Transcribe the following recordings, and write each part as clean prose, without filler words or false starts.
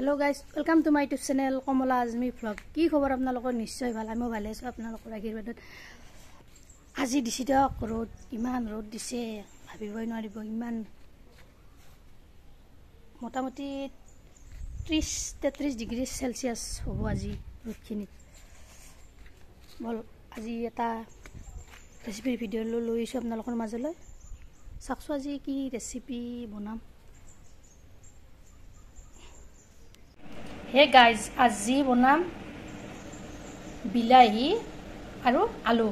Hello guys welcome to my YouTube channel Kamla Azmi vlog की खबर आपनालोকৰ निश्चय ভাল আমি ভালে আছো आपनालोকৰ আশীৰ্বাদত আজি দিছি দিয়ক ৰ'দ ইমান ৰ'দ দিছে ভাবিবই নোৱাৰিব ইমান মোটামুটি 30-33 ডিগ্ৰী সেলসিয়াস হ'ব আজি ৰ'দখিনি বল আজি এটা ৰেচিপি ভিডিঅ লৈ আছো आपनालोকৰ মাজলৈ চাকছো আজি কি ৰেচিপি বনাম हे गाइज আজি বনাম বিলাহী আৰু আলু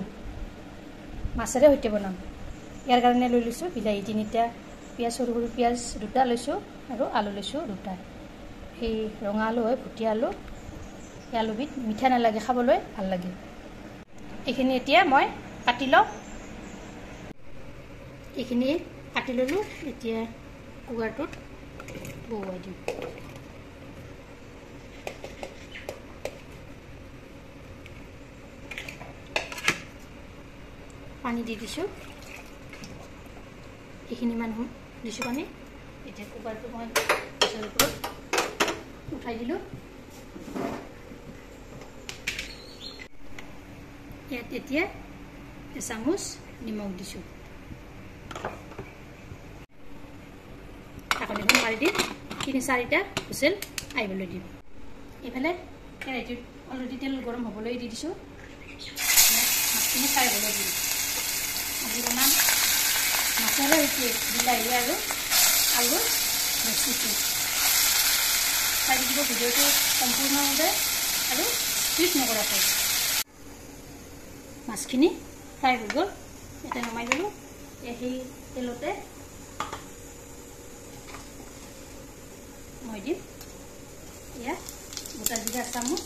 মাছেৰে হৈতে বনাম ইয়াৰ কাৰণে লৈ লৈছো বিলাহী তিনিটা পিয়াজ সৰু সৰু পিয়াজ দুটা লৈছো আৰু আলু লৈছো দুটা এই ৰঙা আলু হয় ভুটিয়া আলু এই আলুবিধ মিঠা নালাগে খাবলৈ ভাল লাগে এইখিনি এতিয়া মই কাটি লওঁ এইখিনি কাটি ললো এতিয়া কুকাৰটোত বহুৱাই দিম पानी दी दिसो एखिनि मान दिसो पानी एटा कुकर तो মই গেছৰ ওপৰত উঠাই দিলো ইয়াত এতিয়া চামুচ নিমখ দিছো ঢাকনি মাৰি দি 3-4টা হুইসেল আইবলৈ দিম এফালে কেৰাহীটোত অলৰেডি তেল গৰম হ'বলৈ দি দিছো মাছখিনি ফ্ৰাই হ'বলৈ দিম আজি বনাম মাছেৰে হৈতে বিলাহী আৰু আলু ৰেচিপি চাই দিব ভিডিঅ'টো সম্পূৰ্ণভাৱে আৰু স্কিপ নকৰাকৈ মাছখিনি ফ্ৰাই হৈ গ'ল এটা নমাই দিলোঁ সেই তেলতে মই দিম ইয়াত গোটা জিৰা চামুচ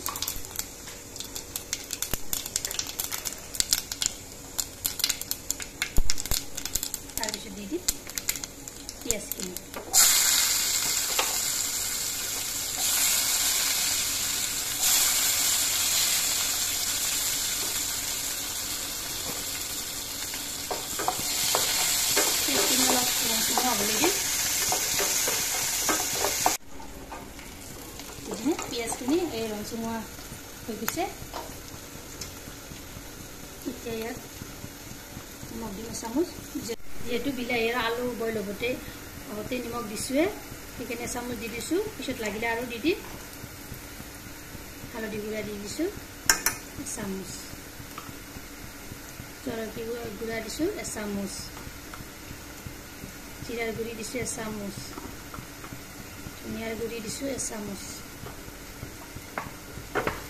दी दी पियाज की पियाज खिनि रंचुआ हो गए निमख दिम चामच যেহেতু বিলাহী আৰু আলু বইল হ'বতে নিমখ দিছোৱে সেইকাৰণে চামুচ দি দিছো পিছত লাগিলে আৰু দি দিম হালধি গুড়া দি দিছো চামুচ জলকীয়া গুড়া দিছো চামুচ জিৰাৰ গুড়ি দিছো চামুচ ধনিয়াৰ গুড়ি দিছো চামুচ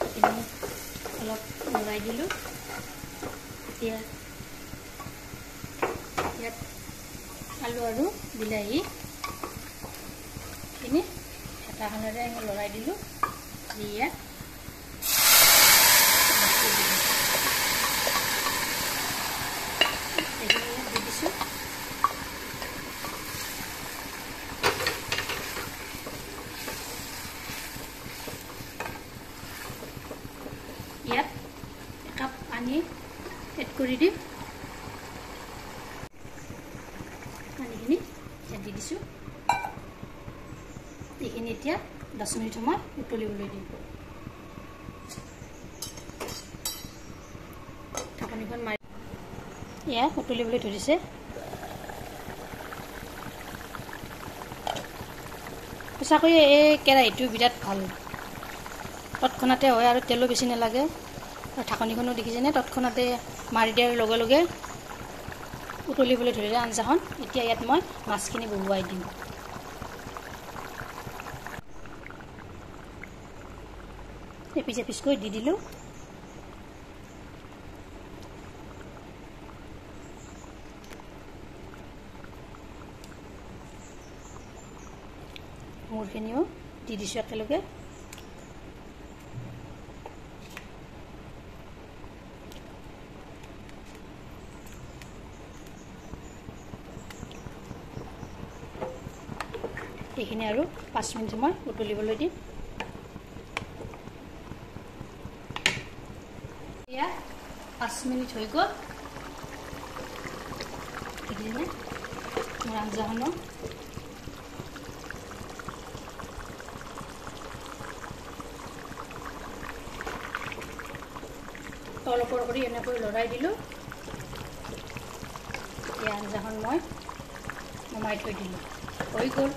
এইখিনি অলপ লৰাই দিলো এতিয়া आलू और बिलाही हेटाखनेरे लड़ाई दिलो एकाप पानी एड कर दिम দি দিছো এইখিনি এতিয়া 10 মিনিট সময় উতলিবলৈ দিম ঢাকনিখন মাৰি ইয়া উতলিবলৈ ধৰিছে সঁচাকৈ এই কেৰাহীটো বিৰাট ভাল তৎক্ষণাতে হয় আৰু তেলো বেছি নালাগে আৰু ঢাকনিখনো দেখিছেনে তৎক্ষণাতে মাৰি দিয়াৰ লগে লগে উতলিবলৈ ধৰিলে আঞ্জাখন এতিয়া ইয়াত মই মাছখিনি বহুৱাই দিম এপিচ এপিচকৈ দি দিলোঁ মূৰখিনিও দি দিছোঁ একেলগে এইখিনি আৰু 5 মিনিট সময় উতলিবলৈ দিম ইয়া 5 মিনিট হৈ গ'ল এইখিনি মোৰ আঞ্জাখন তল ওপৰ কৰি এনেকৈ লৰাই দিলোঁ এই আঞ্জাখন মই নমাই থৈ দিলোঁ হৈ গ'ল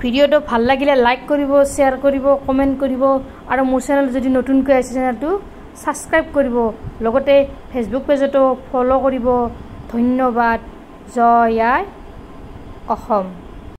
ভিডিঅ'টো ভাল লাগিলে লাইক কৰিব শ্বেয়াৰ কৰিব কমেণ্ট কৰিব আৰু মোৰ চেনেল যদি নতুনকৈ আছে চেনেলটো সাবস্ক্ৰাইব কৰিব লগতে ফেসবুক পেজতো ফলো কৰিব ধন্যবাদ জয় আই অসম।